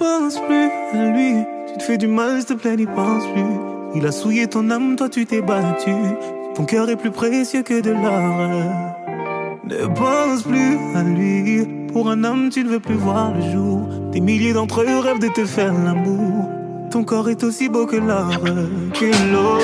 pense plus à lui. Tu te fais du mal, s'il te plaît, n'y pense plus. Il a souillé ton âme, toi tu t'es battu. Ton cœur est plus précieux que de l'or. Ne pense plus à lui. Pour un homme, tu ne veux plus voir le jour. Des milliers d'entre eux rêvent de te faire l'amour. Ton corps est aussi beau que l'or, que l'aurore.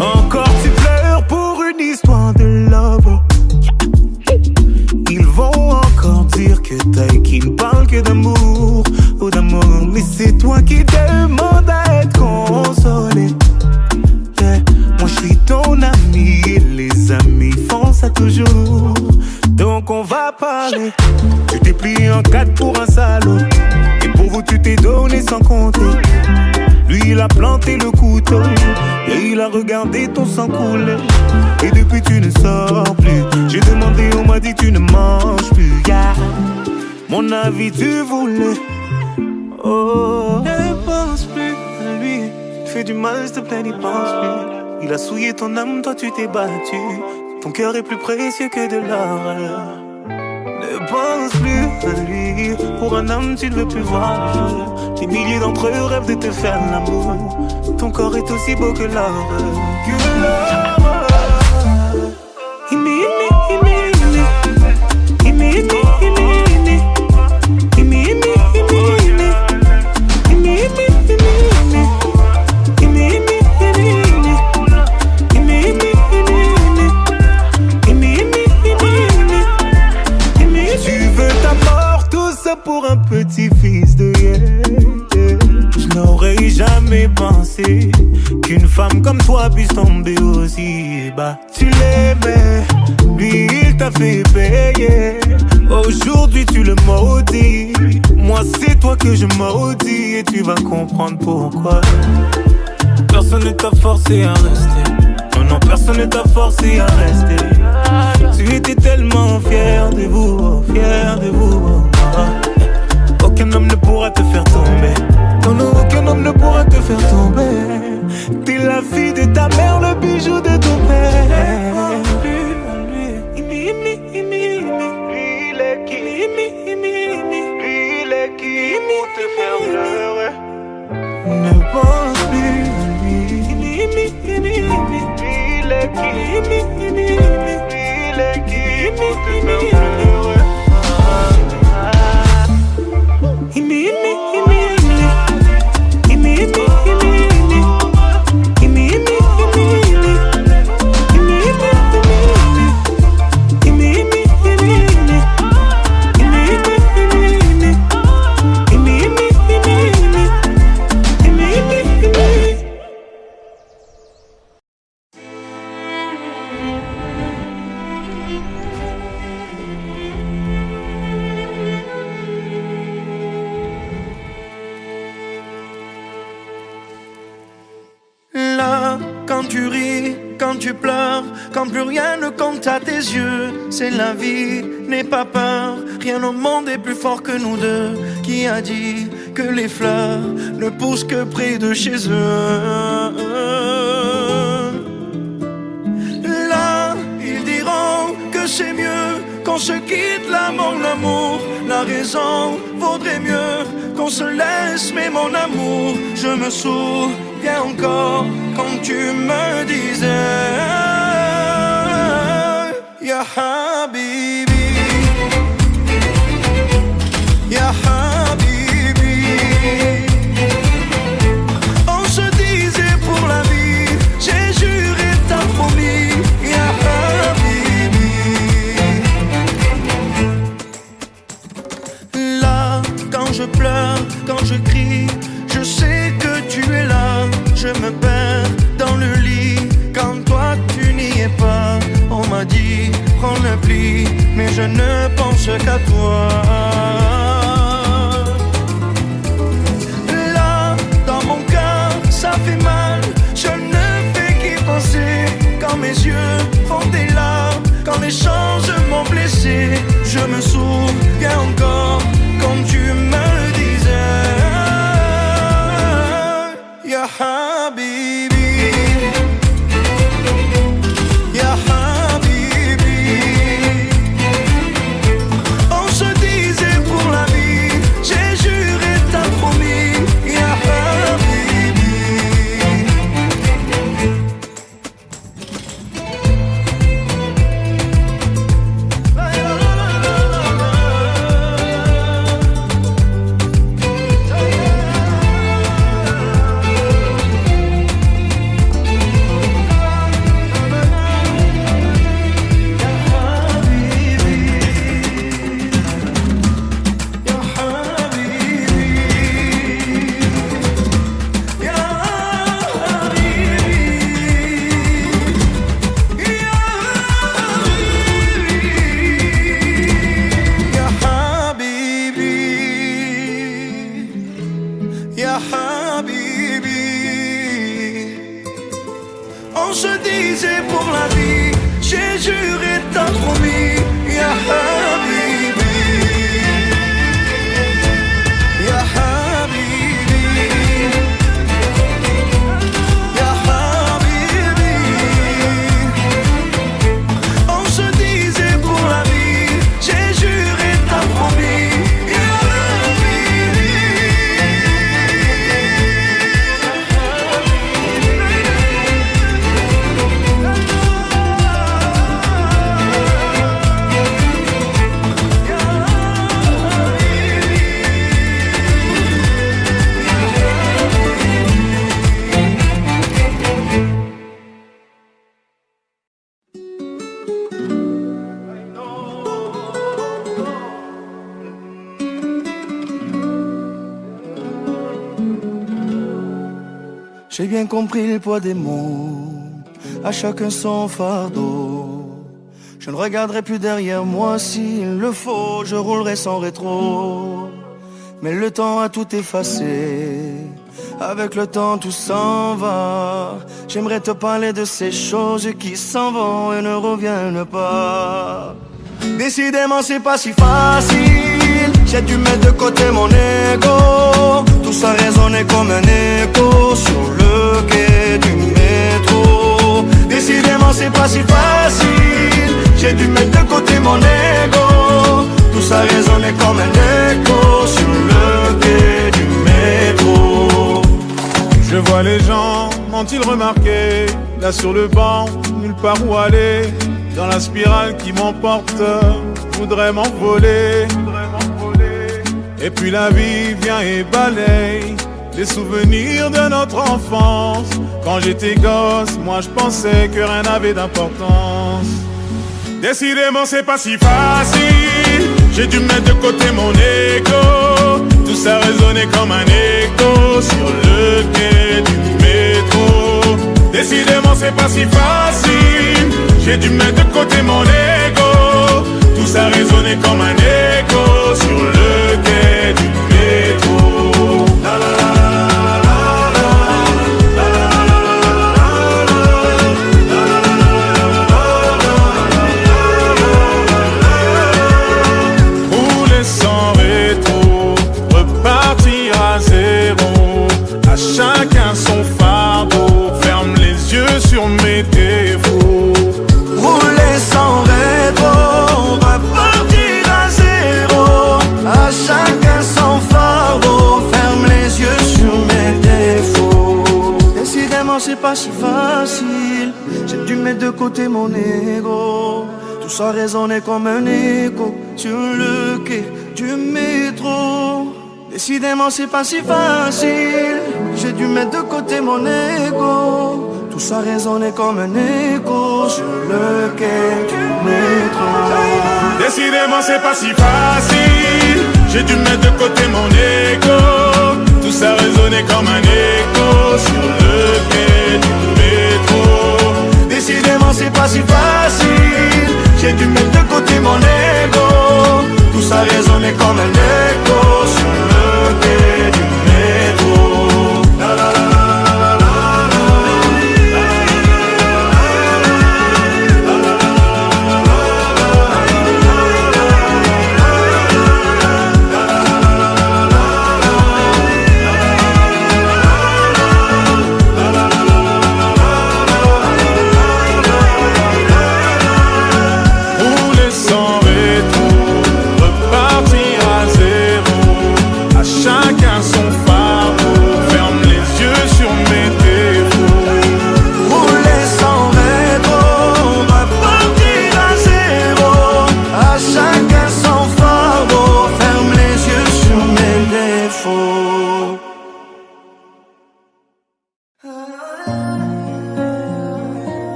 Encore tu pleures pour une histoire de love. Ils vont encore dire que t'as qui ne parle que d'amour ou d'amour. Mais c'est toi qui demandes à être consolé. Yeah. Moi je suis ton ami et les amis font ça toujours. Donc on va parler. Tu t'es plié en quatre pour un salaud. Et pour vous tu t'es donné sans compter. Lui il a planté le couteau et il a regardé ton sang couler. Et depuis tu ne sors plus. J'ai demandé, on m'a dit tu ne manges plus, yeah. Mon avis tu voulais. Oh, ne pense plus à lui. Tu fais du mal, s'il te plaît, n'y pense plus. Il a souillé ton âme, toi tu t'es battu. Ton cœur est plus précieux que de l'or. Ne pense plus à lui. Pour un homme tu ne veux plus voir le jour. Des milliers d'entre eux rêvent de te faire l'amour. Ton corps est aussi beau que l'or. Que l'or. Pour un petit fils de je n'aurais jamais pensé qu'une femme comme toi puisse tomber aussi bas. Tu l'aimais, lui il t'a fait payer. Aujourd'hui tu le maudis. Moi c'est toi que je maudis. Et tu vas comprendre pourquoi. Personne ne t'a forcé à rester. Non, non, personne ne t'a forcé à rester. Tu étais tellement fier de vous, fier de vous. Aucun homme ne pourra te faire tomber. Non, non, aucun homme ne pourra te faire tomber. T'es la fille de ta mère, le bijou de ton père. Lui, il est qui? Lui, il est qui pour te faire pleurer? Ne pense plus à lui. Il est qui? Il est qui pour te faire pleurer? Quand tu ris, quand tu pleures, quand plus rien ne compte à tes yeux, c'est la vie, n'aie pas peur, rien au monde est plus fort que nous deux. Qui a dit que les fleurs ne poussent que près de chez eux? Là, ils diront que c'est mieux qu'on se quitte là, mon amour. La raison vaudrait mieux qu'on se laisse, mais mon amour, je me souviens encore quand tu me disais Ya Habibi, Ya Habibi. On se disait pour la vie, j'ai juré, t'as promis Ya Habibi. Là, quand je pleure, quand je crie, je sais que tu es là. Je me perds dans le lit quand toi tu n'y es pas. On m'a dit prends le pli, mais je ne pense qu'à toi. Là, dans mon cœur, ça fait mal. Je ne fais qu'y penser quand mes yeux font des larmes. Quand quand les changements blessés. Je me souviens encore quand tu me disais Ya Habibi, Ya Habibi. On se disait pour la vie, j'ai juré, t'as promis Ya Habibi. Ya Habibi, on se disait pour la vie, j'ai juré, t'as promis Ya Habibi, Ya Habibi, Ya Habibi. On se disait pour la vie, j'ai juré, t'as promis Ya Habibi. J'ai bien compris le poids des mots, à chacun son fardeau. Je ne regarderai plus derrière moi s'il le faut, je roulerai sans rétro. Mais le temps a tout effacé, avec le temps tout s'en va. J'aimerais te parler de ces choses qui s'en vont et ne reviennent pas. Décidément c'est pas si facile, j'ai dû mettre de côté mon ego. Tout ça résonnait comme un écho sur le quai du métro. Décidément c'est pas si facile, j'ai dû mettre de côté mon ego. Tout ça résonnait comme un écho sur le quai du métro. Je vois les gens, m'ont-ils remarqué? Là sur le banc, nulle part où aller. Dans la spirale qui m'emporte, voudrais m'envoler. Et puis la vie vient et balaye les souvenirs de notre enfance. Quand j'étais gosse, moi je pensais que rien n'avait d'importance. Décidément c'est pas si facile, j'ai dû mettre de côté mon ego. Tout ça résonnait comme un écho sur le quai du métro. Décidément c'est pas si facile, j'ai dû mettre de côté mon ego. Tout ça résonnait comme un écho sur le quai du métro. La la la. Chacun son fardeau, ferme les yeux sur mes défauts. Rouler sans rétro, repartir à zéro. À chacun son fardeau, ferme les yeux sur mes défauts. Décidément c'est pas si facile, j'ai dû mettre de côté mon ego. Tout ça résonnait comme un écho sur le quai du métro. Décidément c'est pas si facile, j'ai dû mettre de côté mon ego. Tout ça résonnait comme un écho sur le quai du métro. Décidément c'est pas si facile, j'ai dû mettre de côté mon ego. Tout ça résonnait comme un écho sur le quai du métro. Décidément c'est pas si facile, j'ai dû mettre de côté mon ego. Tout ça résonnait comme un écho sur le quai du métro. La la la.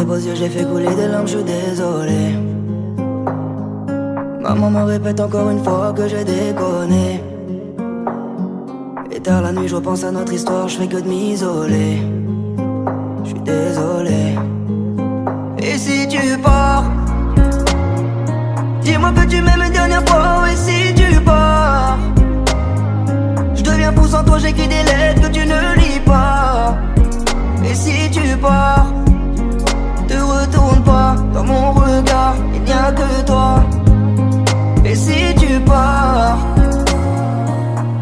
beaux yeux, j'ai fait couler des larmes, je suis désolé. Maman me répète encore une fois que j'ai déconné. Et tard la nuit, je repense à notre histoire, je fais que de m'isoler. Je suis désolé. Et si tu pars, dis-moi que tu m'aimes une dernière fois. Et si tu pars, je deviens fou sans toi, j'écris des lettres que tu ne lis pas. Et si tu pars, te retourne pas, dans mon regard, il n'y a que toi. Et si tu pars,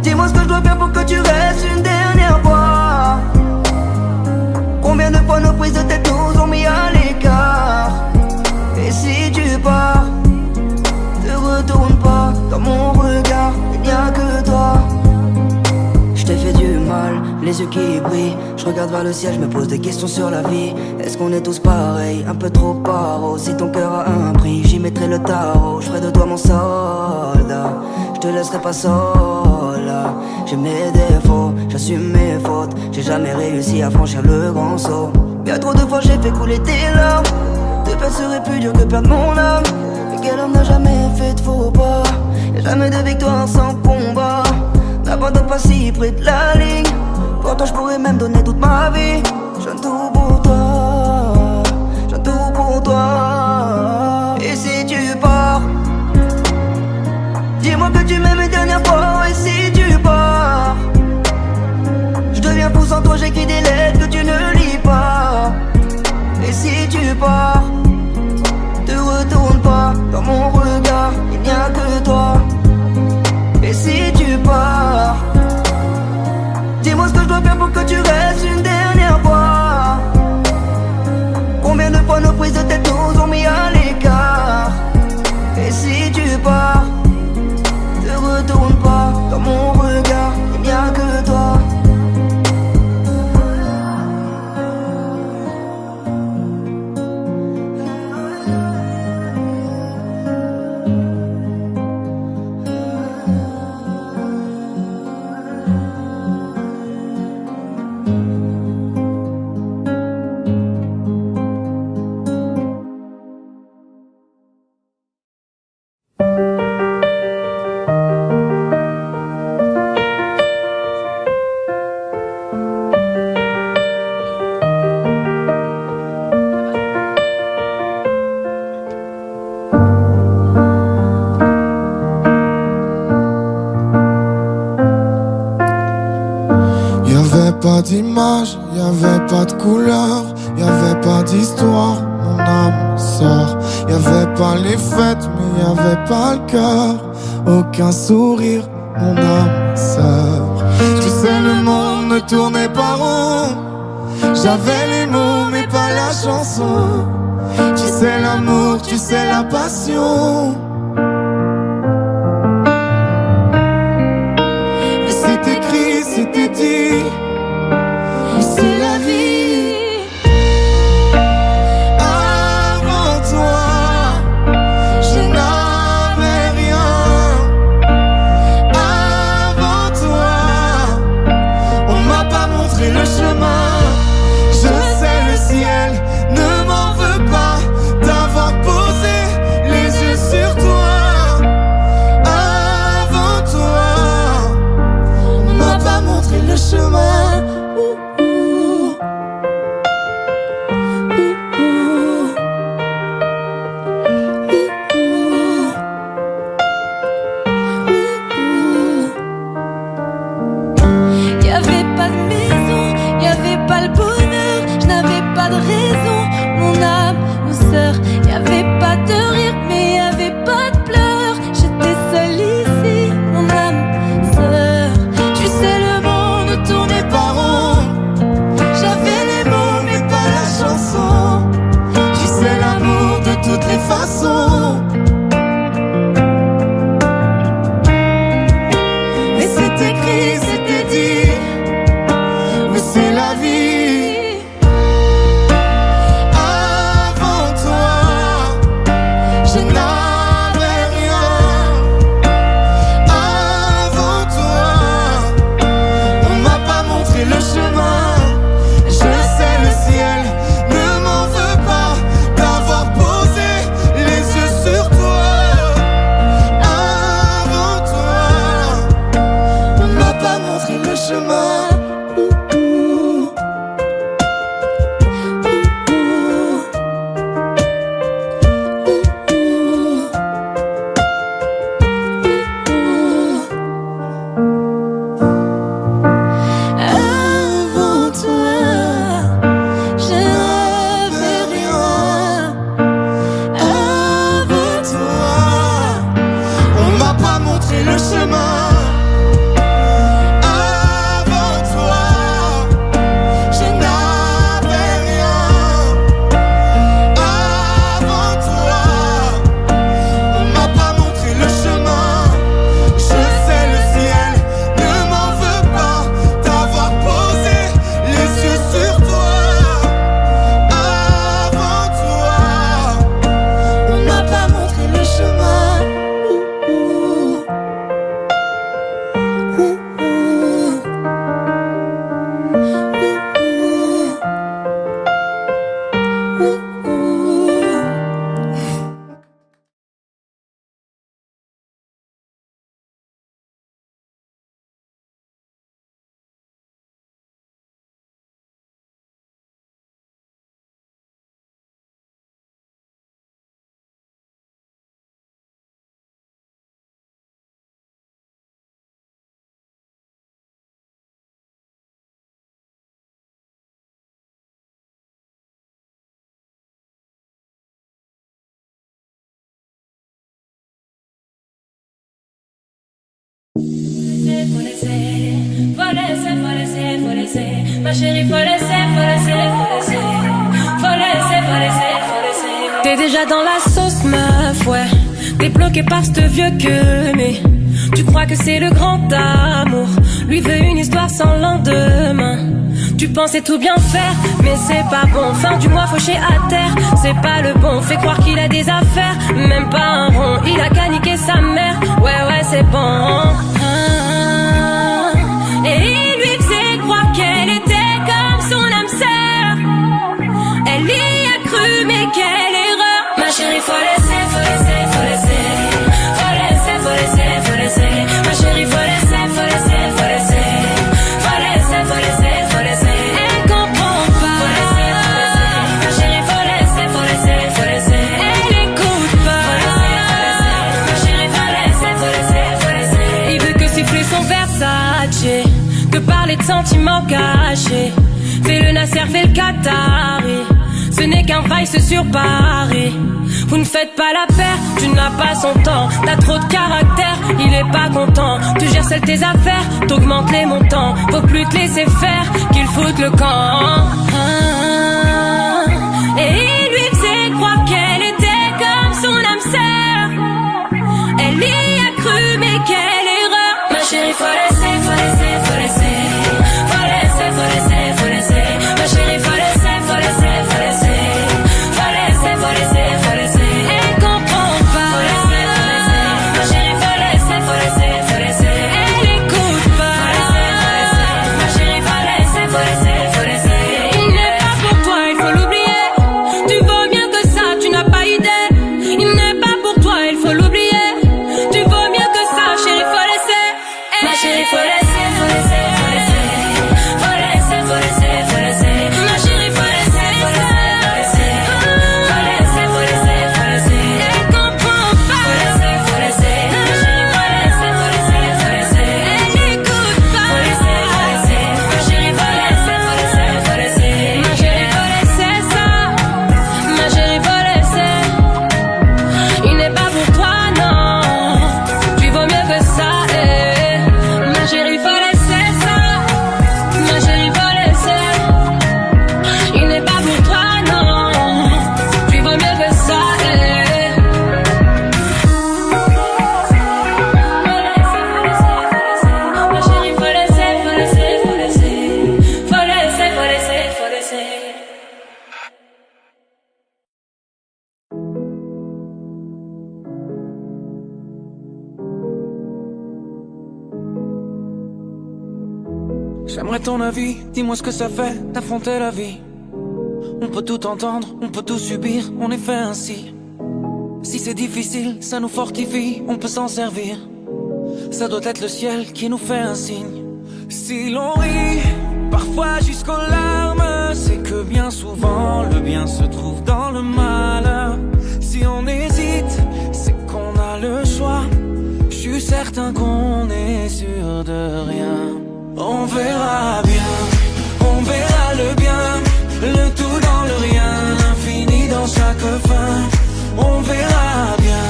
dis-moi ce que je dois faire pour que tu restes une dernière fois. Combien de fois nos prises de tête nous ont mis à l'écart. Et si tu pars, te retourne pas, dans mon regard, il n'y a que toi. Je t'ai fait du mal, les yeux qui brillent. Je regarde vers le ciel, je me pose des questions sur la vie. Est-ce qu'on est tous pareils, un peu trop paro? Si ton cœur a un prix, j'y mettrai le tarot. Je ferai de toi mon soldat, je te laisserai pas seul. J'ai mes défauts, j'assume mes fautes. J'ai jamais réussi à franchir le grand saut. Bien trop de fois j'ai fait couler tes larmes. De peine serait plus dur que perdre mon âme. Mais quel homme n'a jamais fait de faux pas? Y'a jamais de victoire sans combat. N'abandonne pas si près de la ligne. Pour toi je pourrais même donner toute ma vie. Je donne tout pour toi, je donne tout pour toi. Et si tu pars, dis-moi que tu m'aimes une dernière fois. Et si tu pars, je deviens fou sans toi, j'écris des lettres que tu ne lis pas. Et si tu pars, te retourne pas, dans mon regard, il n'y a que toi. Et si tu pars, dis-moi ce que je dois faire pour que tu restes une dernière fois. Combien de fois nos prises de tête nous ont mis à l'écart. Et si tu pars, te retourne pas, dans mon regard, il n'y a que toi. Pas d'image, y'avait pas de couleur, y'avait pas d'histoire, mon âme sœur. Y'avait pas les fêtes, mais y'avait pas le cœur. Aucun sourire, mon âme sœur. Tu sais, le monde ne tournait pas rond. J'avais les mots, mais pas la chanson. Tu sais l'amour, tu sais la passion. Mais c'est écrit, c'était dit. C'est la vie. Avant toi, je n'avais rien. Avant toi, on m'a pas montré le chemin. Je sais, le ciel ne m'en veut pas d'avoir posé les yeux sur toi. Avant toi, on m'a pas montré le chemin. Mais c'est écrit, c'était dit. Mais c'est la vie. Avant toi, je n'avais rien. Avant toi, on m'a pas montré le chemin. Je sais, le ciel ne m'en veut pas Ma chérie, faut laisser, faut laisser, faut laisser. Faut laisser, faut laisser, faut laisser. T'es déjà dans la sauce, meuf, ouais. T'es bloqué par ce vieux que mais tu crois que c'est le grand amour. Lui veut une histoire sans lendemain. Tu pensais tout bien faire, mais c'est pas bon. Fin du mois fauché à terre, c'est pas le bon. Fais croire qu'il a des affaires, même pas un rond. Il a qu'à niquer sa mère, ouais c'est bon. Et il lui faisait croire qu'elle était comme son âme sœur. Elle y a cru, mais quelle erreur. Ma chérie, faut laisser, faut laisser, faut laisser. Faut laisser, faut laisser, faut laisser. Ma chérie, faut laisser, faut laisser, faut laisser. Faut laisser, faut laisser, faut laisser. Elle comprend pas. Faut laisser, faut laisser. Ma chérie, faut laisser, faut laisser, faut laisser. Elle écoute pas. Faut laisser, faut laisser. Ma chérie, faut laisser, faut laisser, faut laisser. Il veut que siffler son Versace, que parler de sentiments cachés. Fais le Nasser, fais le Qatari. Ce n'est qu'un vice sur Paris. Vous ne faites pas la paire, tu n'as pas son temps. T'as trop de caractère, il est pas content. Tu gères seul tes affaires, t'augmentes les montants. Faut plus te laisser faire, qu'il foute le camp. Et il lui faisait croire qu'elle était comme son âme sœur. Elle y a cru, mais quelle erreur. Ma chérie, faut laisser, faut laisser, faut laisser. Faut laisser, faut laisser, faut laisser. Ma chérie, faut laisser, faut laisser, faut laisser. Faut laisser, faut laisser, faut laisser. Elle comprend pas. Faut laisser, faut laisser. Ma chérie, faut laisser, faut laisser, faut laisser. Elle écoute pas. Faut laisser, faut laisser. Ma chérie, faut laisser, faut laisser, faut laisser. Il n'est pas pour toi, il faut l'oublier. Tu vaux mieux que ça, tu n'as pas idée. Il n'est pas pour toi, il faut l'oublier. Tu vaux mieux que ça, chérie, faut laisser. Ma chérie, faut laisser, faut laisser, faut laisser. Faut laisser, faut laisser, faut laisser. Ma chérie, faut laisser, faut laisser, faut laisser. Faut laisser, faut laisser, faut laisser. Elle comprend pas. Faut laisser, faut laisser. Ma chérie, faut laisser, faut laisser, faut laisser. Elle écoute pas. Faut laisser, faut laisser. Ma chérie, faut laisser, faut laisser, faut laisser. Ma chérie, faut laisser ça. Ma chérie, faut laisser. Il n'est pas pour toi, non. Tu vaux mieux que ça, eh. Ma chérie, faut laisser ça. Ma chérie, faut laisser. Il n'est pas pour toi, non. Tu vaux mieux que ça, eh. Ma chérie, faut laisser, faut laisser, faut laisser. Faut laisser, faut laisser, faut laisser. J'aimerais ton avis, dis-moi ce que ça fait d'affronter la vie. On peut tout entendre, on peut tout subir, on est fait ainsi. Si c'est difficile, ça nous fortifie, on peut s'en servir. Ça doit être le ciel qui nous fait un signe. Si l'on rit, parfois jusqu'aux larmes, c'est que bien souvent le bien se trouve dans le mal. Si on hésite, c'est qu'on a le choix. Je suis certain qu'on est sûr de rien. On verra bien, on verra le bien, le tout dans le rien, l'infini dans chaque fin. On verra bien,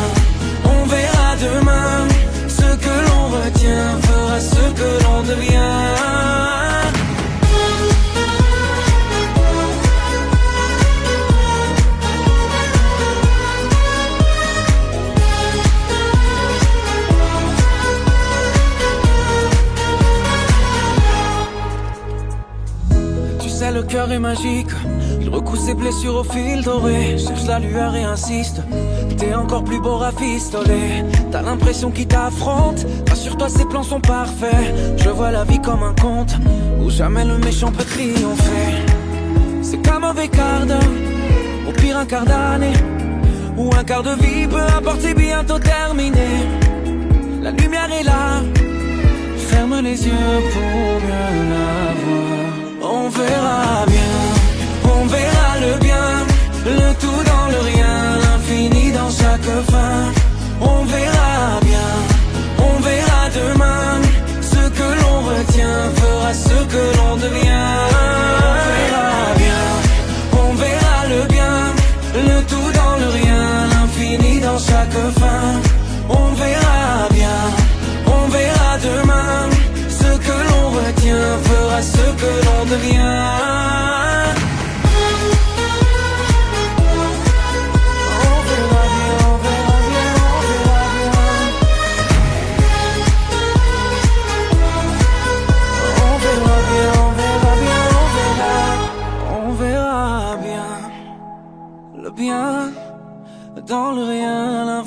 on verra demain, ce que l'on retient fera ce que l'on devient. Le cœur est magique, il recoue ses blessures au fil doré. Cherche la lueur et insiste, t'es encore plus beau rafistolé. T'as l'impression qu'il t'affronte, rassure-toi ses plans sont parfaits. Je vois la vie comme un conte, où jamais le méchant peut triompher. C'est qu'un mauvais quart d'heure, au pire un quart d'année, ou un quart de vie, peu importe c'est bientôt terminé. La lumière est là, ferme les yeux pour mieux la voir. On verra bien, on verra le bien, le tout dans le rien, l'infini dans chaque fin. On verra bien, on verra demain, ce que l'on retient fera ce que l'on devient. On verra bien, on verra le bien, le tout dans le rien, l'infini dans chaque fin. On verra bien, on verra demain, ce que l'on retient fera ce que l'on devient.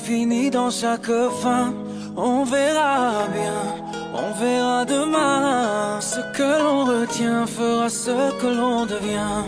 l'infini dans chaque fin. On verra bien, on verra demain. Ce que l'on retient fera ce que l'on devient.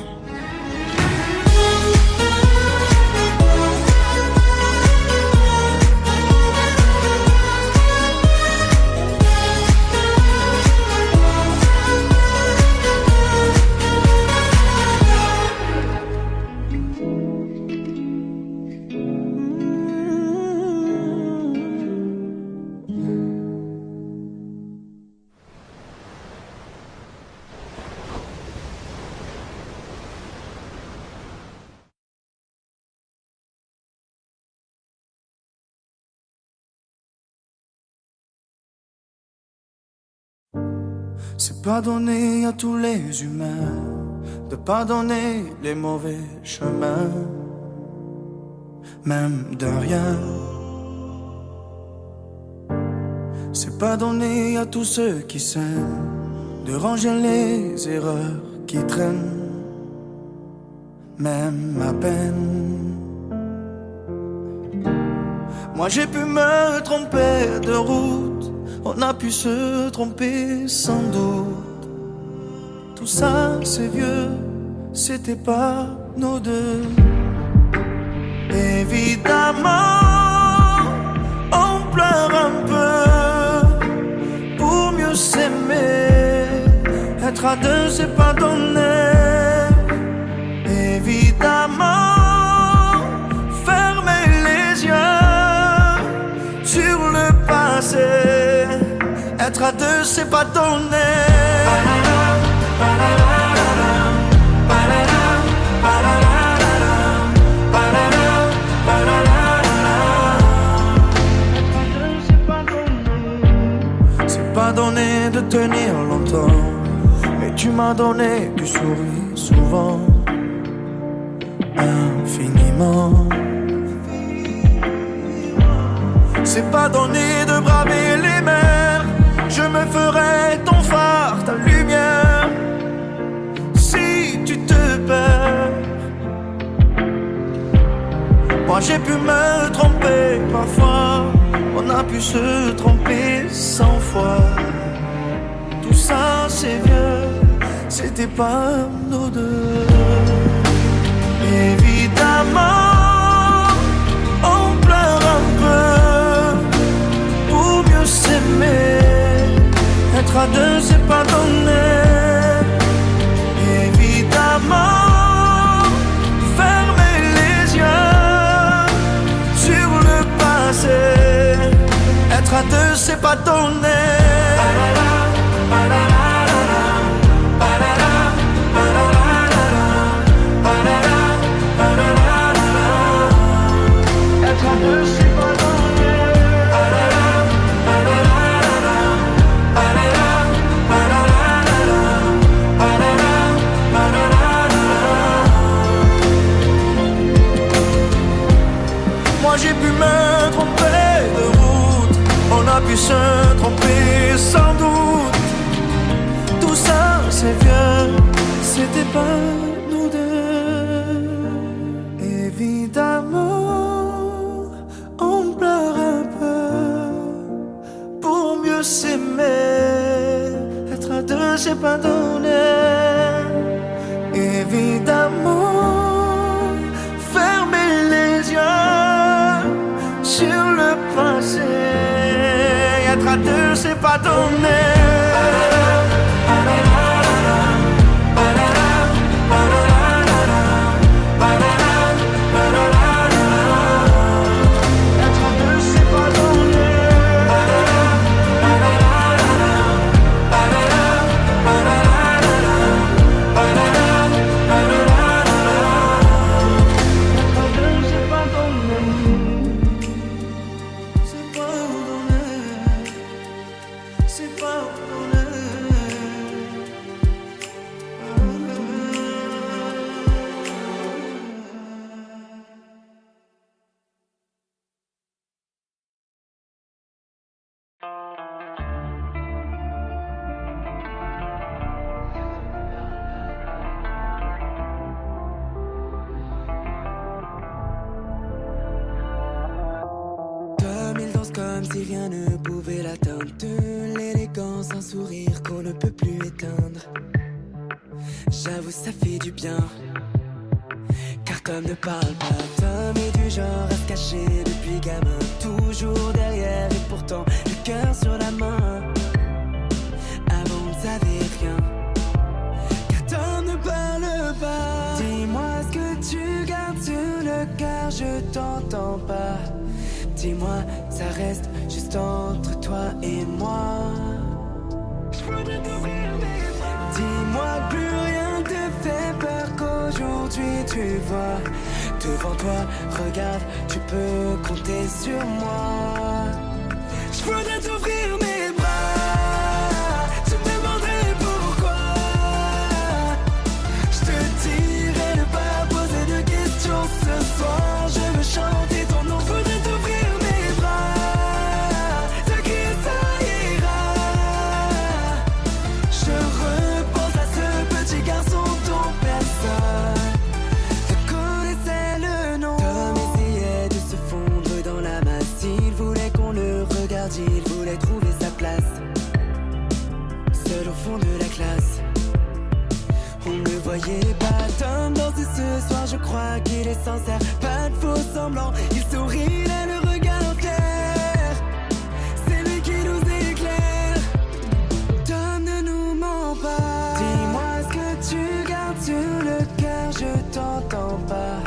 C'est pas donné à tous les humains de pardonner les mauvais chemins, même d'un rien. C'est pas donné à tous ceux qui s'aiment de ranger les erreurs qui traînent, même à peine. Moi j'ai pu me tromper de route, on a pu se tromper sans doute. Tout ça c'est vieux, c'était pas nos deux. Évidemment, on pleure un peu pour mieux s'aimer. Être à deux c'est pas donné. Évidemment, fermer les yeux sur le passé. Être à deux c'est pas donné. C'est pas donné de tenir longtemps, mais tu m'as donné du sourire souvent, infiniment. C'est pas donné de braver les mers, je me ferai ton phare, ta lumière, si tu te perds. Moi j'ai pu me tromper parfois, on a pu se tromper 100 fois. Tout ça c'est vieux, c'était pas nos deux. Évidemment, on pleure un peu pour mieux s'aimer. Être à deux c'est pas donné. Évidemment, fermer les yeux sur le passé. Être à deux c'est pas donné. Être à deux c'est pas donné. Moi j'ai pu me tromper de route, on a pu se tromper sans doute. Tout ça c'est vieux, c'était pas nous deux. Évidemment, on pleure un peu pour mieux s'aimer. Être à deux c'est pas donné. Évidemment, fermer les yeux sur le passé. Être à deux c'est pas donné. C'est pas comme si rien ne pouvait l'atteindre. De l'élégance, un sourire qu'on ne peut plus éteindre. J'avoue, ça fait du bien. Car Tom ne parle pas. Tom est du genre à se cacher depuis gamin. Toujours derrière et pourtant le cœur sur la main. Avant on ne savait rien. Car Tom ne parle pas. Dis-moi ce que tu gardes sur le cœur, je t'entends pas. Dis-moi, ça reste juste entre toi et moi. Je voudrais t'ouvrir mes bras. Dis-moi que plus rien te fait peur, qu'aujourd'hui tu vois. Devant toi, regarde, tu peux compter sur moi. Je voudrais t'ouvrir mes bras. Tu me demanderais pourquoi. Je te dirai ne pas poser de questions ce soir. Je veux chanter ton nom, faudrait t'ouvrir mes bras. T'inquiète, ça ira. Je repense à ce petit garçon dont personne ne connaissait le nom. Tom essayait de se fondre dans la masse. Il voulait qu'on le regarde, il voulait trouver sa place. Seul au fond de la classe, on ne le voyait pas. Tom danser ce soir, je crois qu'il est sincère. Pas de faux semblants, il sourit, il a le regard fier. C'est lui qui nous éclaire. Tom ne nous ment pas. Dis-moi ce que tu gardes sur le cœur, je t'entends pas.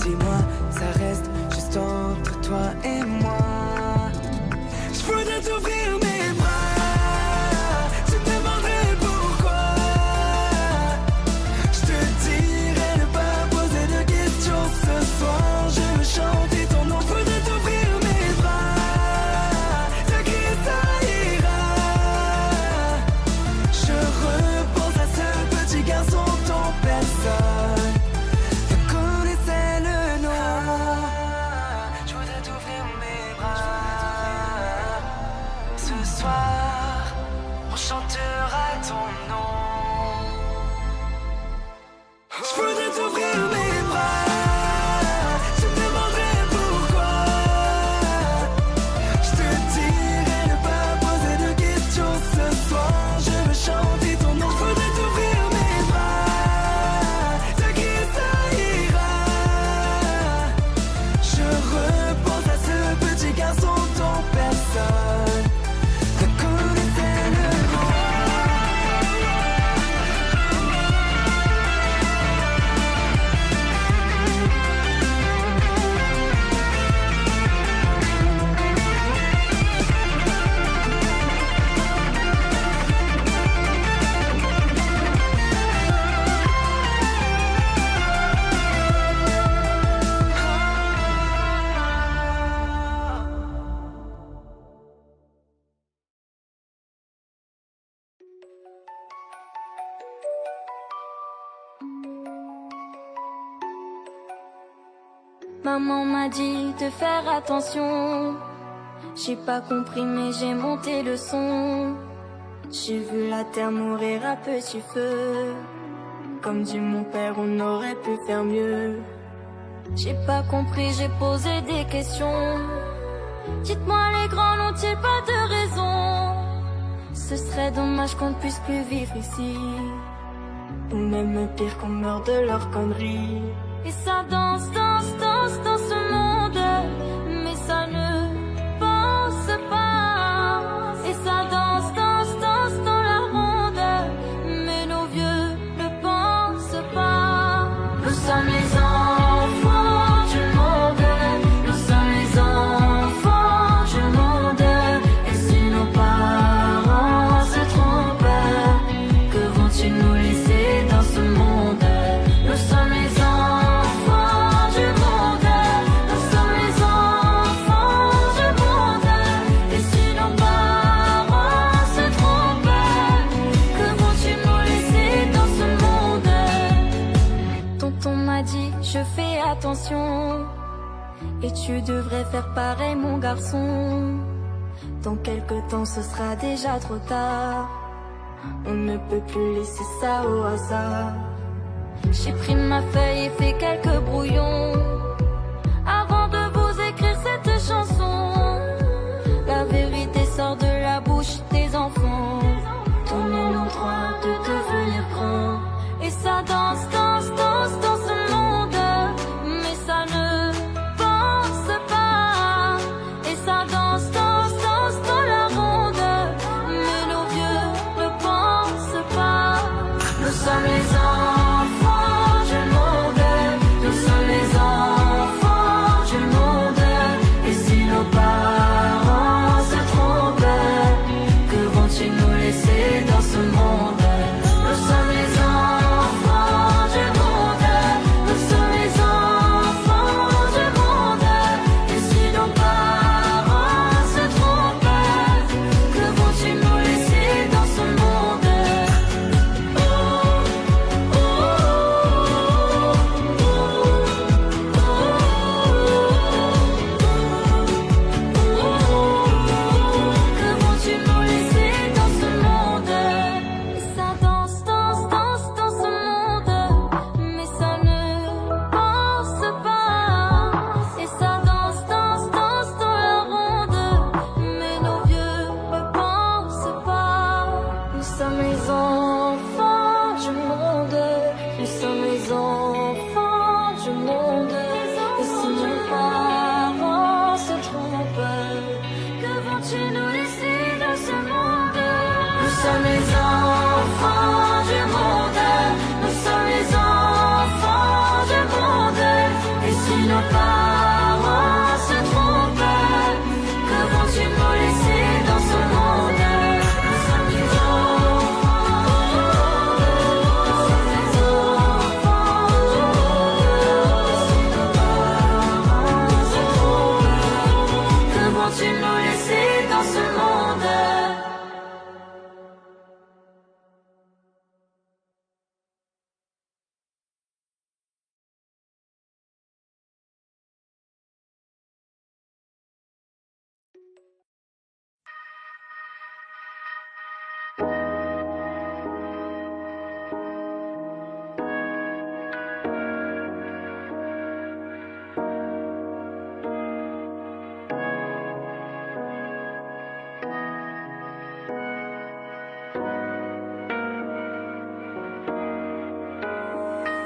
Dis-moi, ça reste juste entre toi et moi. Je voudrais t'ouvrir mes bras. Tu me demanderais pourquoi. Je te dirai ne pas poser de questions ce soir. Je veux chanter ton nom, faudrait t'ouvrir mes bras. T'inquiète, ça ira. Je repense à ce petit garçon dont personne ne connaissait le nom. Je voudrais t'ouvrir mes bras. Ce soir, on chantera ton nom. Je voudrais t'ouvrir mes bras. Tu me demanderais pourquoi. Je te dirai ne pas poser de questions ce soir. Je veux chanter ton nom, faudrait t'ouvrir mes bras. T'inquiète, ça ira. Je repense à ce petit garçon dont personne ne connaissait le nom. Maman m'a dit de faire attention. J'ai pas compris mais j'ai monté le son. J'ai vu la terre mourir à petit feu. Comme dit mon père, on aurait pu faire mieux. J'ai pas compris, j'ai posé des questions. Dites-moi, les grands n'ont-ils pas de raison? Ce serait dommage qu'on ne puisse plus vivre ici, ou même pire qu'on meurt de leurs conneries. Et ça danse, danse, danse dans ce monde, mais ça ne pense pas. Et ça danse, danse, danse dans la ronde, mais nos vieux ne pensent pas. Nous sommes les enfants du monde, nous sommes les enfants du monde. Et si nos parents se trompent, que vont-ils nous laisser dans ce monde? Nous sommes les enfants du monde, nous sommes les enfants du monde. Et si nos parents se trompent, que vont-ils nous laisser dans ce monde? Tonton m'a dit, je fais attention, et tu devrais faire pareil mon garçon. Dans quelque temps ce sera déjà trop tard, on ne peut plus laisser ça au hasard. J'ai pris ma feuille et fait quelques brouillons avant de vous écrire cette chanson. ça danse, danse, danse dans ce monde, mais ça ne pense pas. Et ça danse, danse, danse dans la ronde, mais nos vieux ne pensent pas. Nous sommes les enfants du monde, nous sommes les enfants du monde. Et si nos parents se trompent, que vont-ils nous laisser dans ce monde? Nous sommes les enfants du monde, nous sommes les enfants du monde. Et si nos parents se trompent, que vont-ils nous laisser dans ce monde? Que vont-ils nous laisser dans ce monde? Et ça danse, danse, danse dans ce monde, mais ça ne pense pas. Et ça danse, danse, danse dans la ronde, mais nos vieux ne pensent pas. Nous sommes les enfants du monde, nous sommes les enfants du monde. Et si nos parents se trompent, que vont-ils nous laisser dans ce monde? Nous sommes les enfants du monde, nous sommes les enfants du monde. Et si nos parents se trompent, que vont-ils nous laisser dans ce monde? Nous sommes les enfants, nous sommes les enfants du monde. Et si nos parents se trompent, que vont-ils nous laisser dans ce monde?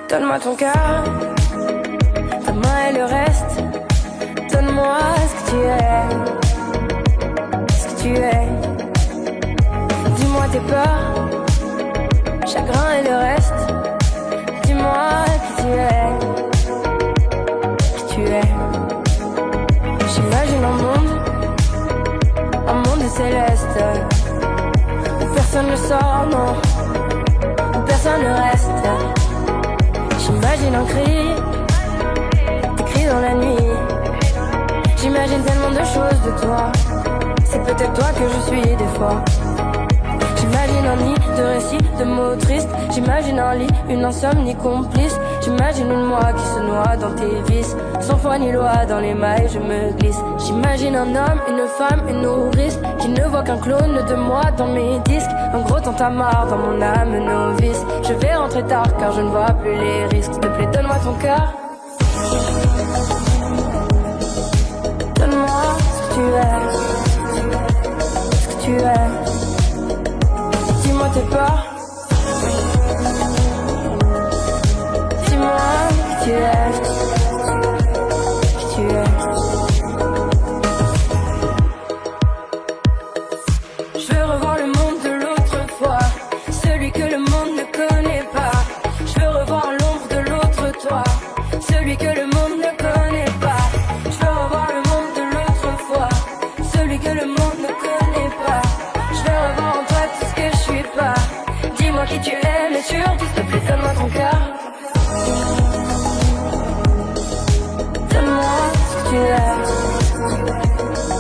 Donne-moi ton cœur, ta main et le reste. Donne-moi ce que tu es, ce que tu es. Dis-moi tes peurs, chagrin et le reste. Dis-moi qui tu es, qui tu es. J'imagine un monde céleste, où personne ne sort, non, où personne ne reste. J'imagine un cri, des cris dans la nuit. J'imagine tellement de choses de toi. C'est peut-être toi que je suis des fois. J'imagine un nid de récits, de mots tristes. J'imagine un lit, une insomnie complice. J'imagine une moi qui se noie dans tes vices. Sans foi ni loi, dans les mailles je me glisse. J'imagine un homme, une femme, une nourrice qui ne voit qu'un clone de moi dans mes disques. Un gros tintamarre dans mon âme novice. Je vais rentrer tard car je ne vois plus les risques. S'il te plaît, donne-moi ton cœur. Donne-moi ce que tu es, ce que tu es. Dis-moi tes peurs. Dis-moi qui tu es, qui tu es. Je veux revoir le monde de l'autre fois, celui que le monde ne connaît pas. Je veux revoir l'ombre de l'autre toi, celui que le monde ne connaît pas. Je veux revoir le monde de l'autre fois, celui que le monde ne connaît pas. Je veux revoir en toi tout ce que je suis pas. Dis-moi qui tu es, mais surtout s'il te plaît, donne-moi ton cœur. Donne-moi ce que tu es,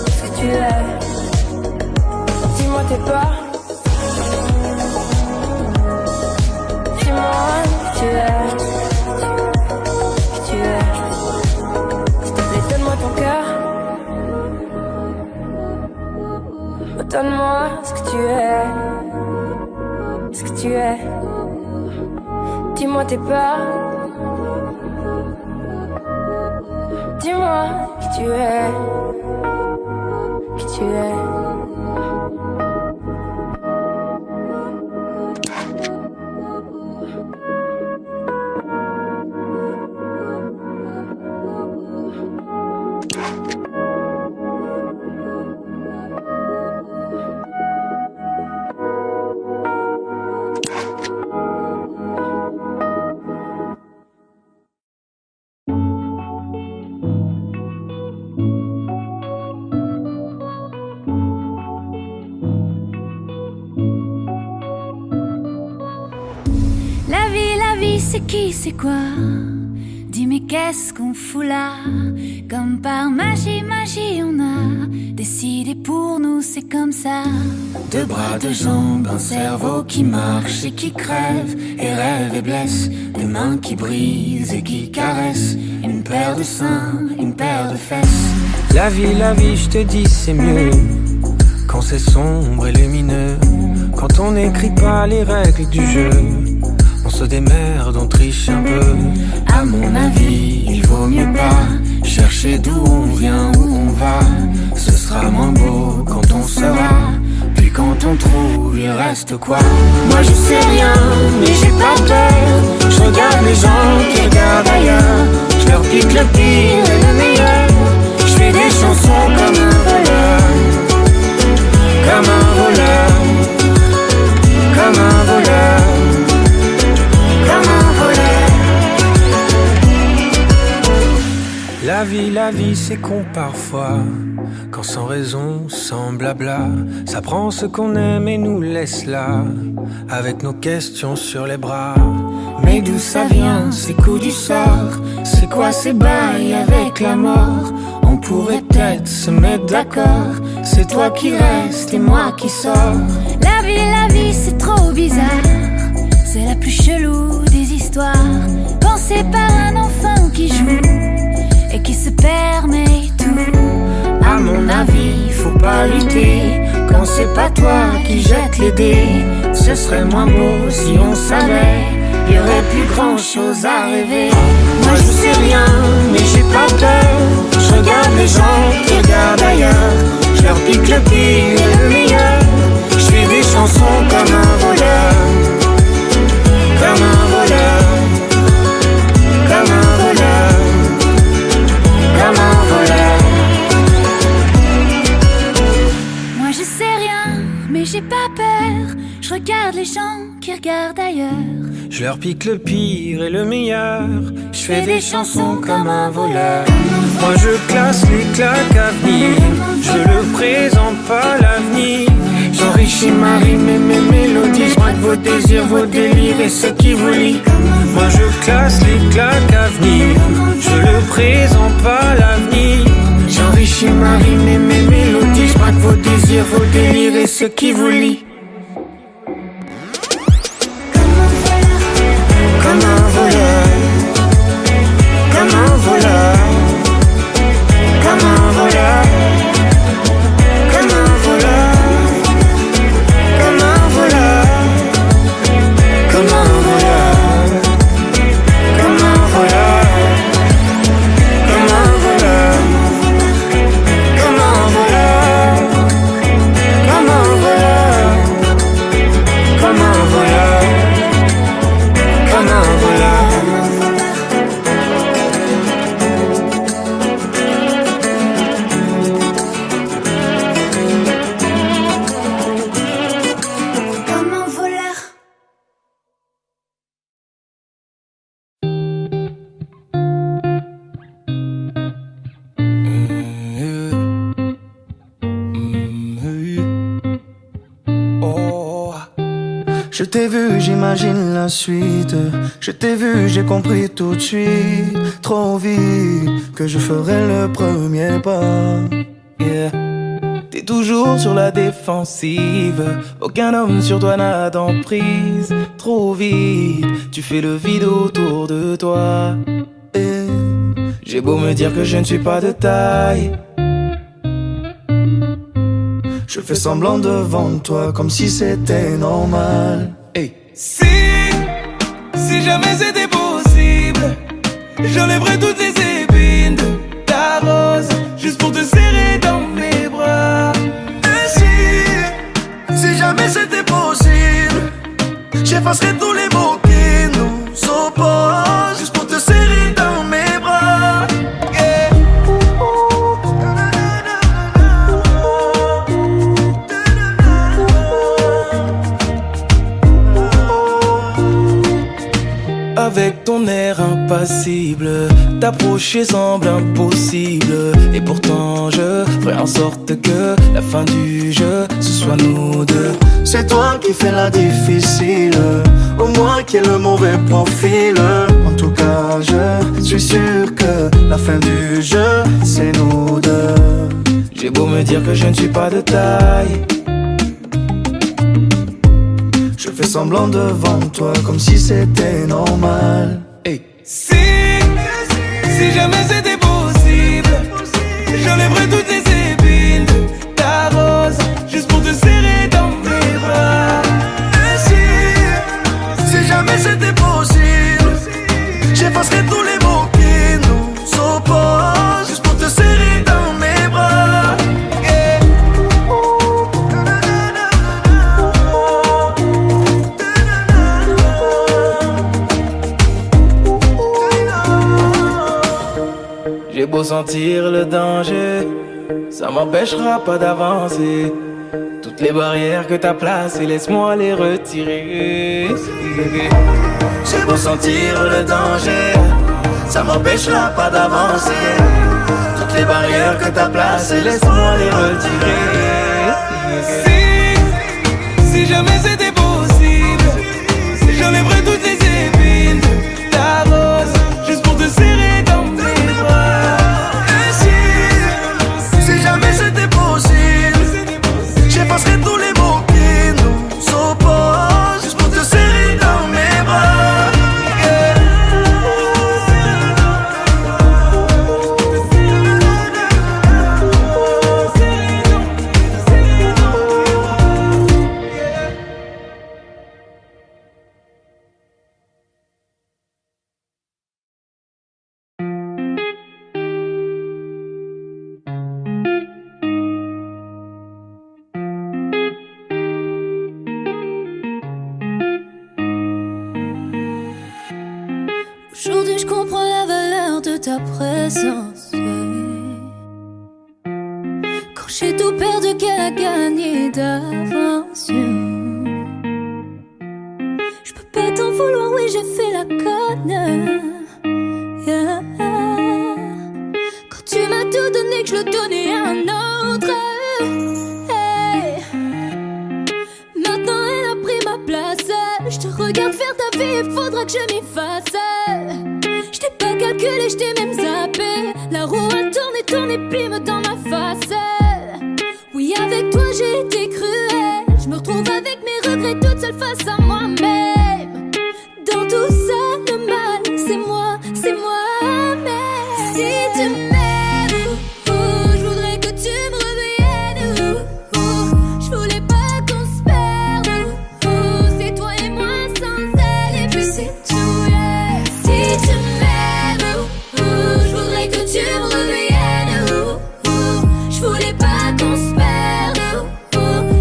ce que tu es. Dis-moi tes peurs. Dis-moi qui tu es, qui tu es. S'il te plaît, donne-moi ton cœur. Donne-moi ce que tu es, ce que tu es. Dis-moi tes peurs. Dis-moi qui tu es, qui tu es. c'est qui, c'est quoi? Dis mais qu'est-ce qu'on fout là? Comme par magie, on a décidé pour nous, c'est comme ça. Deux bras, deux jambes, un cerveau qui marche et qui crève et rêve et blesse, des mains qui brisent et qui caressent, une paire de seins, une paire de fesses. La vie, je te dis c'est mieux quand c'est sombre et lumineux, quand on n'écrit pas les règles du jeu. On se démerde, on triche un peu. À mon avis, il vaut mieux pas chercher d'où on vient, où on va. Ce sera moins beau quand on saura. Puis quand on trouve, il reste quoi? Moi je sais rien, mais j'ai pas peur. Je regarde les gens qui regardent ailleurs. Je leur pique le pire et le meilleur. Je fais des chansons comme un voleur. Comme un voleur. Comme un voleur. Comme un voleur. La vie c'est con parfois, quand sans raison, sans blabla, ça prend ce qu'on aime et nous laisse là, avec nos questions sur les bras. Mais d'où ça vient, ces coups du sort? C'est quoi ces bails avec la mort? On pourrait peut-être se mettre d'accord. C'est toi qui restes et moi qui sors. La vie c'est trop bizarre. C'est la plus chelou des histoires, pensée par un enfant qui joue et qui se permet tout. À mon avis, faut pas lutter quand c'est pas toi qui jette les dés. Ce serait moins beau si on savait, y aurait plus grand chose à rêver. Moi je sais rien, mais j'ai pas peur. Je regarde les gens qui regardent ailleurs. Je leur pique le pire et le meilleur. Je fais des chansons comme un voleur. Comme un voleur. Comme un voleur. Comme un voleur. Moi je sais rien, mais j'ai pas peur. Je regarde les gens qui regardent ailleurs. Je leur pique le pire et le meilleur. Je fais des chansons comme un voleur. Moi je classe les claques à venir. Je le présente pas l'avenir. J'enrichis ma rime et mes mélodies. Je braque vos désirs, vos délires et ce qui vous lie. Moi je classe les claques à venir. Je le présente pas l'avenir. J'enrichis ma rime et mes mélodies. Je braque vos désirs, vos délires et ce qui vous lie. Comme un voleur. Comme un voleur. Comme un voleur. Comme un voleur. Comme un voleur. Comme un voleur. Comme un voleur. Comme un voleur. Comme un voleur. Comme un voleur. Comme un voleur. Comme un voleur. Comme un voleur. Oh, je t'ai vu, j'imagine la suite. Je t'ai vu, j'ai compris tout de suite. Trop vite que je ferai le premier pas. Yeah. T'es toujours sur la défensive. Aucun homme sur toi n'a d'emprise. Trop vite, tu fais le vide autour de toi. Et j'ai beau me dire que je ne suis pas de taille. Je fais semblant devant toi comme si c'était normal. Hey. Si jamais c'était possible, j'enlèverais toutes les épines de ta rose, juste pour te serrer dans mes bras. Et si jamais c'était possible, j'effacerais tous les mots qui nous opposent, juste pour te serrer dans mes bras. Yeah. Avec ton air impassible, t'approcher semble impossible. Et pourtant je ferai en sorte que la fin du jeu, ce soit nous deux. C'est toi qui fais la difficile, au moins qui est le mauvais profil. suis sûr que la fin du jeu, c'est nous deux. J'ai beau me dire que je ne suis pas de taille, je fais semblant devant toi comme si c'était normal. Hey. Si jamais c'était possible, j'enlèverais toutes les épines de ta rose, juste pour te serrer dans mes bras. Et si jamais c'était possible, j'effacerais tous les mots qui nous opposent, juste pour te serrer dans mes bras. Yeah. J'ai beau sentir le danger, ça m'empêchera pas d'avancer. Toutes les barrières que t'as placées, laisse-moi les retirer. J'ai beau sentir le danger, ça m'empêchera pas d'avancer. Toutes les barrières que t'as placées, laisse-moi les retirer. Si jamais c'était possible, j'enlèverais toutes les épines de ta rose, juste pour te serrer dans mes bras. Et si jamais c'était possible, j'effacerais tous les mots qui nous opposent, juste pour te serrer dans mes bras. Yeah. Aujourd'hui je comprends la valeur de ta présence. Quand j'ai tout perdu, qu'elle a gagné d'avance. Je peux pas t'en vouloir, oui j'ai fait la conne. Yeah. Quand tu m'as tout donné, que je le donnais à un autre. Hey. Maintenant elle a pris ma place. Je te regarde faire ta vie, il faudra que je m'y fasse. Je t'ai pas calculé, je t'ai même zappé. La roue a tourné, pime dans ma face. Oui, avec toi j'ai été cruelle. Je me retrouve avec mes regrets toute seule face à moi-même. Dans tout ça, le mal, c'est moi, mais si tu m'aimes, je voudrais que tu me reviennes. Je voulais pas qu'on se perde. C'est toi et moi sans elle, et puis c'est tout, yeah. Si tu m'aimes, je voudrais que tu me reviennes. Je voulais pas qu'on se perde.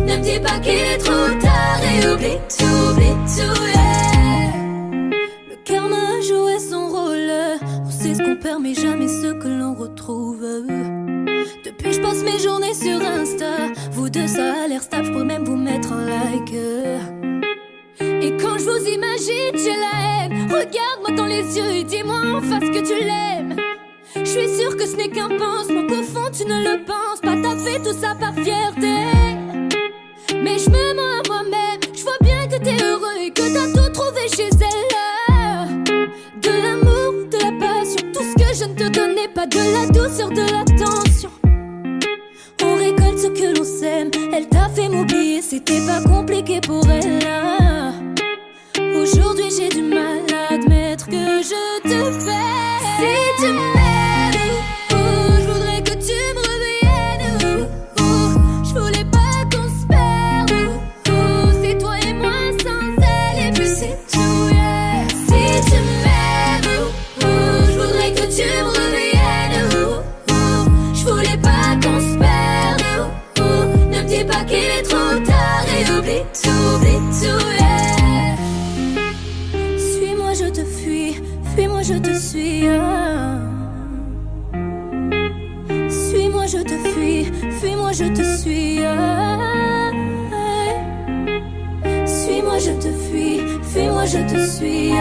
Ne me dis pas qu'il est trop tard et oublie tout, yeah. Le karma a joué son rôle. On sait ce qu'on perd mais jamais ce que l'on retrouve. Depuis je passe mes journées sur Insta. Vous deux ça a l'air stable, je pourrais même vous mettre un like. Et quand je vous imagine j'ai la haine. Regarde-moi dans les yeux et dis-moi en face que tu l'aimes. Je suis sûre que ce n'est qu'un pansement, qu'au fond tu ne le penses pas. T'as fait tout ça par fierté, mais je me mens à moi-même. Je vois bien que t'es heureux et que t'as tout trouvé chez elle. De l'amour, de la passion, tout ce que je ne te donnais pas. De la douceur, de l'attention. On récolte ce que l'on sème. Elle t'a fait m'oublier, c'était pas compliqué pour elle. Aujourd'hui j'ai du mal à admettre que je te fais. Si tu m'aimes, je voudrais que tu me reviennes. Je voulais pas qu'on se perde. C'est toi et moi sans elle, et puis c'est tout, yeah. Si tu m'aimes, je voudrais que tu me reviennes. Je voulais pas qu'on se perde. Ne me dis pas qu'il est trop tard et oublie tout, yeah. Suis-moi, je te fuis, fuis-moi, je te suis. Suis-moi, je te fuis, fuis-moi, je te suis. Suis-moi, je te fuis, fuis-moi, je te suis.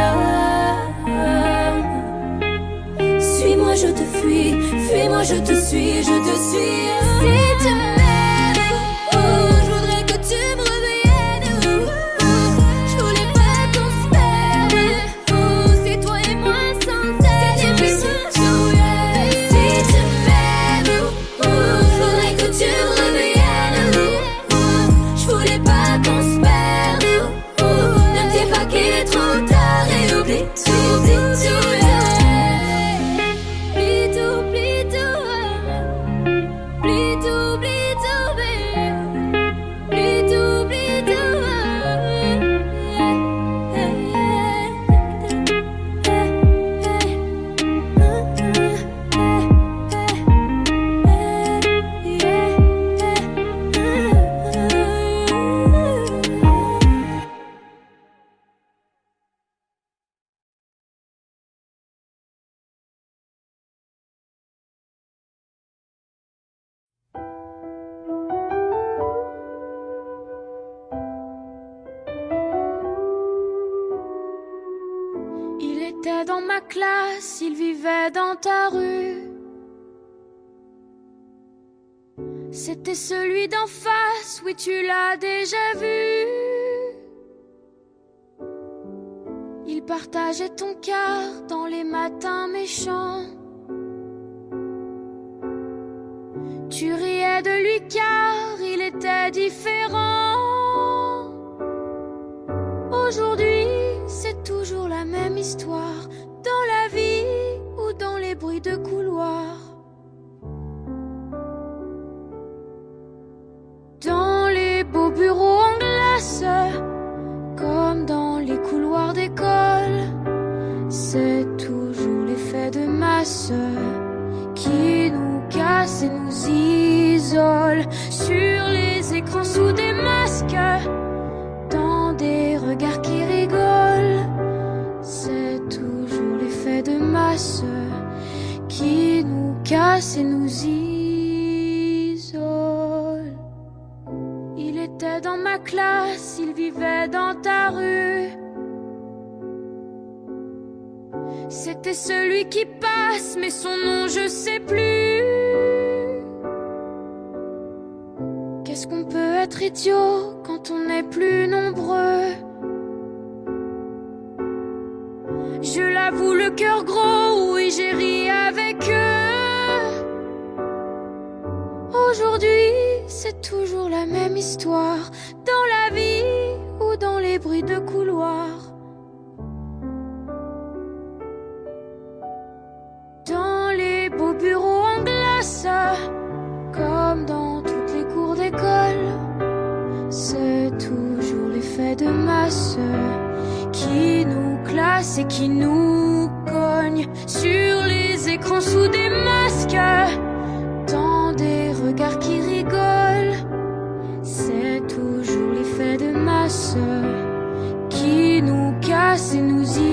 Suis-moi, je te fuis, fuis-moi, je te suis, je te suis. Si tu m'aimes, je voudrais que tu me reviennes. Je voulais pas qu'on se perde. C'est toi et moi sans elle, et puis était dans ma classe, il vivait dans ta rue. C'était celui d'en face, oui tu l'as déjà vu. Il partageait ton cœur dans les matins méchants. Tu riais de lui car il était différent. Aujourd'hui, c'est toujours la même histoire, dans la vie ou dans les bruits de couloir. Dans les beaux bureaux en glace, comme dans les couloirs d'école, c'est toujours l'effet de masse qui nous casse et nous isole. Sur les écrans sous des masques, dans des regards qui rigolent, c'est toujours l'effet de masse qui nous casse et nous isole. Il était dans ma classe, il vivait dans ta rue. C'était celui qui passe, mais son nom je sais plus. Qu'est-ce qu'on peut être idiot quand on est plus nombreux? Je l'avoue, le cœur gros, oui j'ai ri avec eux. Aujourd'hui, c'est toujours la même histoire, dans la vie ou dans les bruits de couloir. Dans les beaux bureaux en glace, comme dans toutes les cours d'école, c'est toujours l'effet de masse qui nous classe et qui nous cogne. Sur les écrans sous des masques, dans des regards qui rigolent, c'est toujours l'effet de masse qui nous casse et nous isole.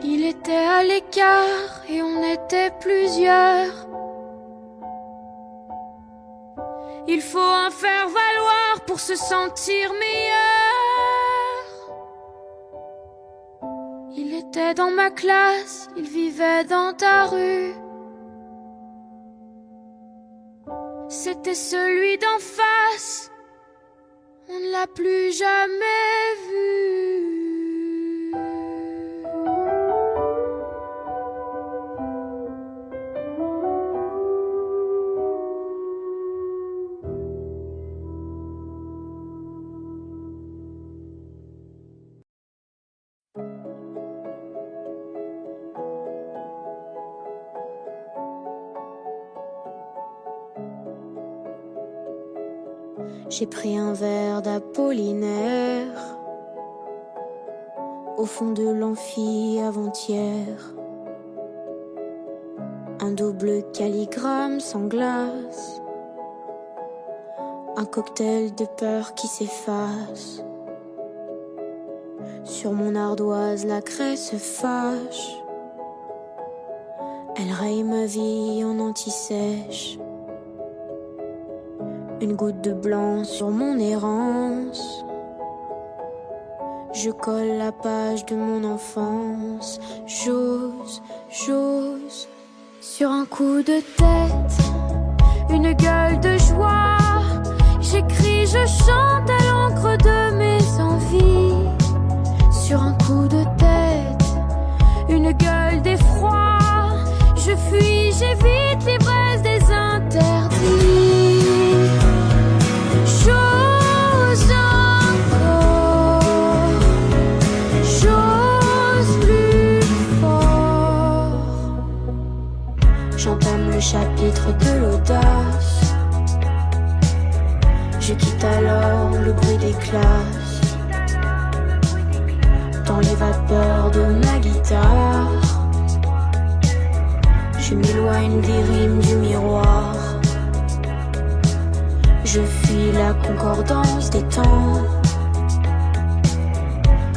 Il était à l'écart et on était plusieurs. Il faut en faire valoir pour se sentir meilleur. Il était dans ma classe, il vivait dans ta rue. C'était celui d'en face, on ne l'a plus jamais vu. J'ai pris un verre d'Apollinaire au fond de l'amphi avant-hier. Un double calligramme sans glace, un cocktail de peur qui s'efface. Sur mon ardoise la craie se fâche, elle raye ma vie en anti-sèche. Une goutte de blanc sur mon errance, je colle la page de mon enfance. J'ose, sur un coup de tête, une gueule de joie. J'écris, je chante à l'encre de mes envies. Sur un coup de tête, une gueule d'effroi. Je fuis, j'évite l'ivresse des interdits. J'ose encore, j'ose plus fort. J'entame le chapitre de l'audace. Je quitte alors le bruit des classes. Dans les vapeurs de ma guitare, je m'éloigne des rimes du miroir. Je fuis la concordance des temps.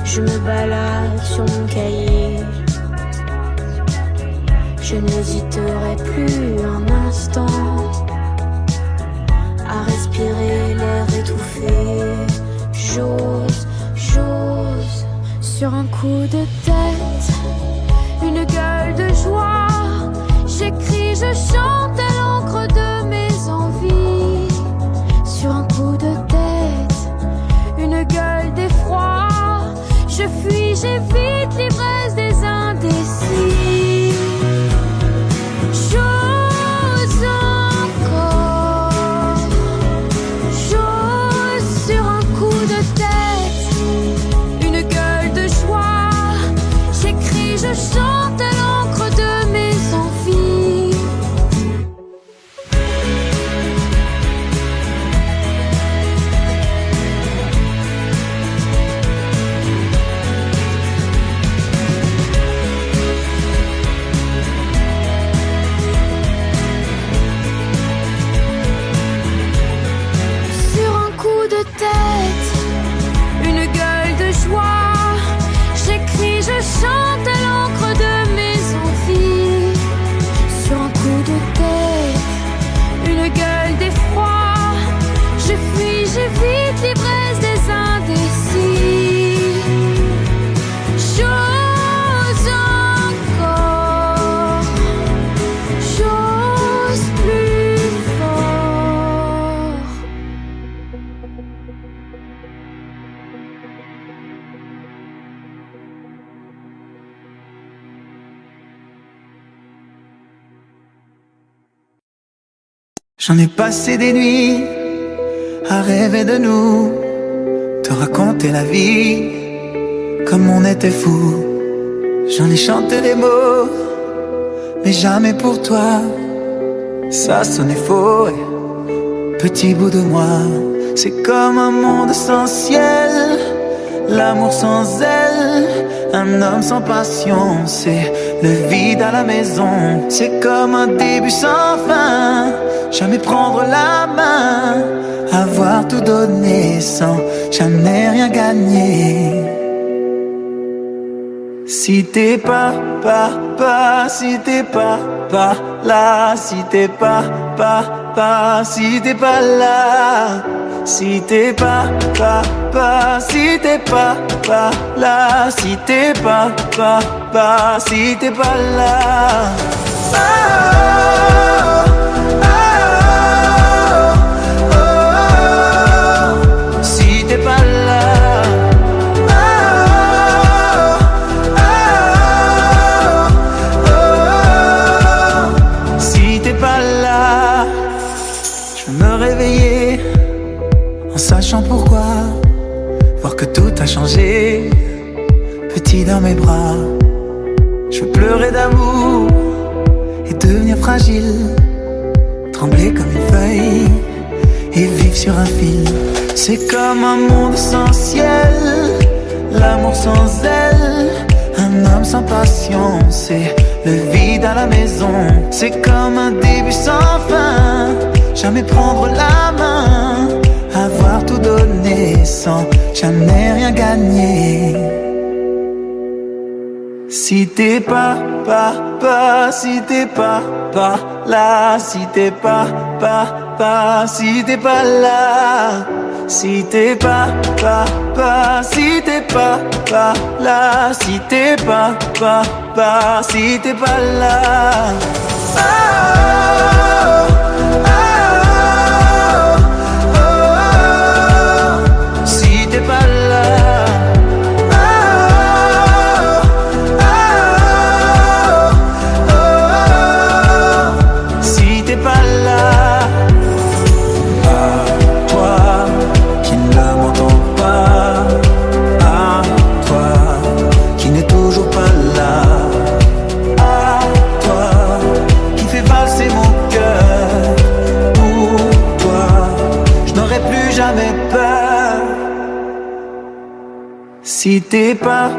Je me balade sur mon cahier. je n'hésiterai plus un instant à respirer l'air étouffé. J'ose sur un coup de tête, une gueule de joie. J'écris, je chante à l'encre de mes envies. Sur un coup de tête, une gueule d'effroi. Je fuis, j'évite l'ivresse des indécis. J'ose encore, j'ose sur un coup de tête, une gueule de joie. J'écris, je chante à l'encre de mes envies. Sur un coup de tête, une gueule de joie. J'écris, je chante à l'encre de mes envies. Sur un coup de tête, une gueule d'effroi. Je fuis, j'évite l'ivresse des indécis. J'ose encore, j'ose plus fort. J'en ai passé des nuits à rêver de nous, te raconter la vie comme on était fous. J'en ai chanté les mots, mais jamais pour toi. Ça sonnait faux, petit bout de moi. C'est comme un monde sans ciel, l'amour sans aile, un homme sans passion. C'est le vide à la maison. C'est comme un début sans fin, jamais prendre la main, avoir tout donné sans jamais rien gagner. Si t'es pas si t'es pas là, si t'es pas si t'es pas là, si t'es pas si t'es pas là, si t'es pas si t'es pas là. Si t'es pas là, si t'es pas là, je vais me réveiller en sachant pourquoi, voir que tout a changé, petit dans mes bras. Je veux pleurer d'amour et devenir fragile, trembler comme une feuille et vivre sur un fil. C'est comme un monde sans ciel, l'amour sans aile, un homme sans passion. C'est le vide à la maison. C'est comme un début sans fin, jamais prendre la main, avoir tout donné sans jamais rien gagner. Si t'es pas si t'es pas là, si t'es pas si t'es pas là, si t'es pas si t'es pas là, si t'es pas si t'es pas là. Si t'es pas là, si t'es pas là, à toi qui ne m'entends pas, à toi qui n'est toujours pas là, à toi qui fait valser mon cœur. Pour toi, je n'aurai plus jamais peur. Si t'es pas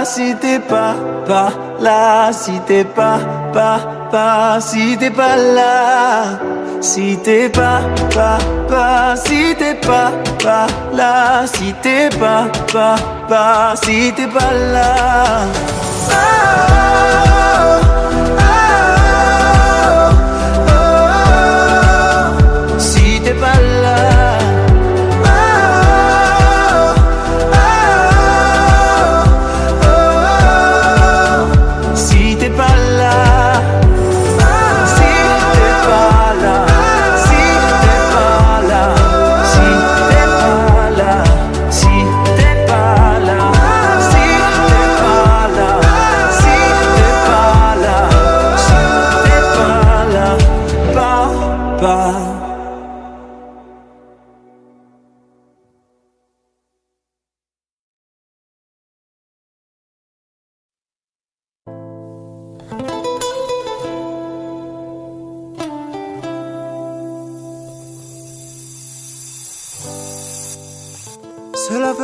si t'es pas là, si t'es pas si t'es pas là, si t'es pas si t'es pas là, si t'es pas si t'es pas là.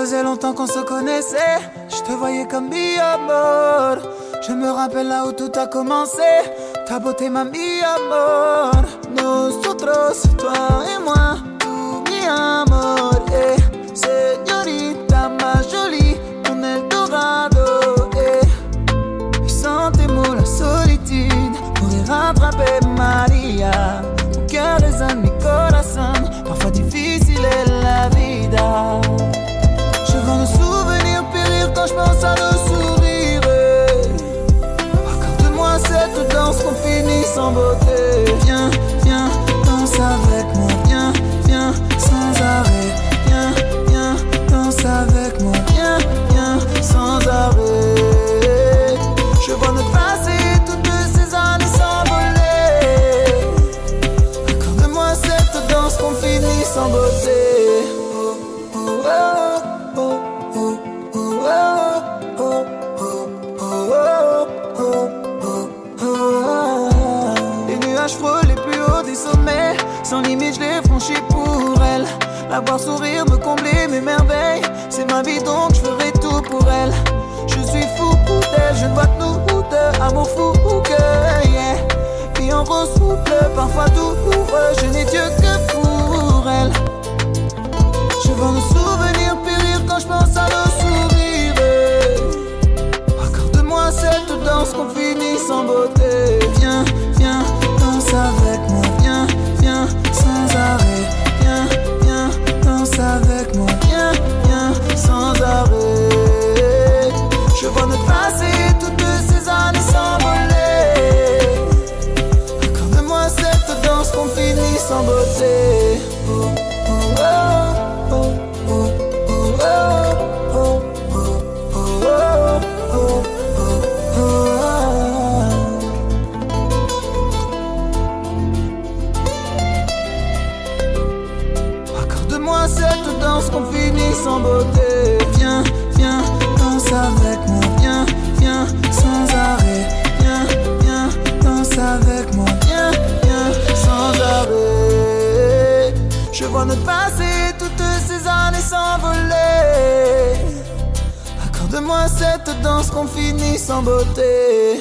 faisait longtemps qu'on se connaissait. Je te voyais comme mi amor. Je me rappelle là où tout a commencé. Ta beauté m'a mi amor. Nosotros, toi et moi, tu mi amor. Señorita más jolie, mon Eldorado. Et sans tes mots, la solitude pourrait rattraper Maria. Mon cœur résonne, mi corazón. Parfois difficile est la vida. Je vois nos souvenirs périr quand je pense à nos sourires. Accorde-moi cette danse qu'on finit sans beauté. Viens, viens, danse avec moi. Viens, viens, sans arrêt. Viens, viens, danse avec moi. Viens, viens, sans arrêt. Je vois notre passé, toutes ces années s'envoler. Accorde-moi cette danse qu'on finit sans beauté. Les nuages frôlent les plus hauts des sommets. Sans limite je les franchis pour elle. La voir sourire, me combler mes merveilles. C'est ma vie donc je ferai tout pour elle. Je suis fou d'elle, je ne vois que nous deux. Amour fou que yeah. Vie en rose souple, parfois douloureux. Je n'ai Dieu que pour elle. Je vois nos souvenirs périr quand je pense à nos sourires. Accorde-moi cette danse qu'on finit sans beauté. Viens, viens, danse avec moi. Viens, viens, sans arrêt. Viens, viens, danse avec moi. Viens, viens, sans arrêt. Je vois notre passé, toutes ces années s'envoler. Accorde-moi cette danse qu'on finit sans beauté. Accorde-moi cette danse qu'on finit sans beauté. Viens, viens, danse avec moi. Viens, viens, sans arrêt. Viens, viens, danse avec moi. Viens, viens, sans arrêt. Je vois notre passé, toutes ces années s'envoler. Accorde-moi cette danse qu'on finit sans beauté.